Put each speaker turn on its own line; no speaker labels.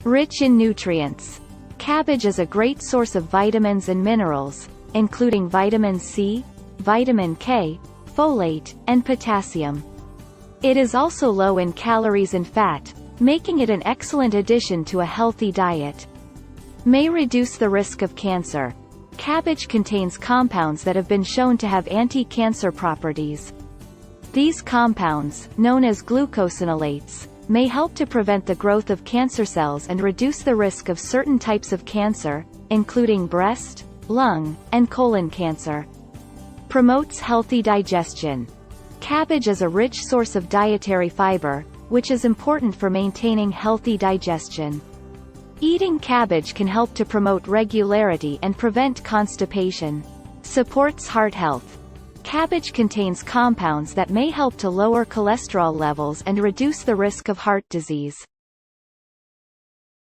Rich in nutrients. Cabbage is a great source of vitamins and minerals, including vitamin C, vitamin K, folate, and potassium. It is also low in calories and fat, making it an excellent addition to a healthy diet. May reduce the risk of cancer. Cabbage contains compounds that have been shown to have anti-cancer properties. These compounds, known as glucosinolates, may help to prevent the growth of cancer cells and reduce the risk of certain types of cancer, including breast, lung, and colon cancer. Promotes healthy digestion. Cabbage is a rich source of dietary fiber, which is important for maintaining healthy digestion. Eating cabbage can help to promote regularity and prevent constipation. Supports heart health. Cabbage contains compounds that may help to lower cholesterol levels and reduce the risk of heart disease.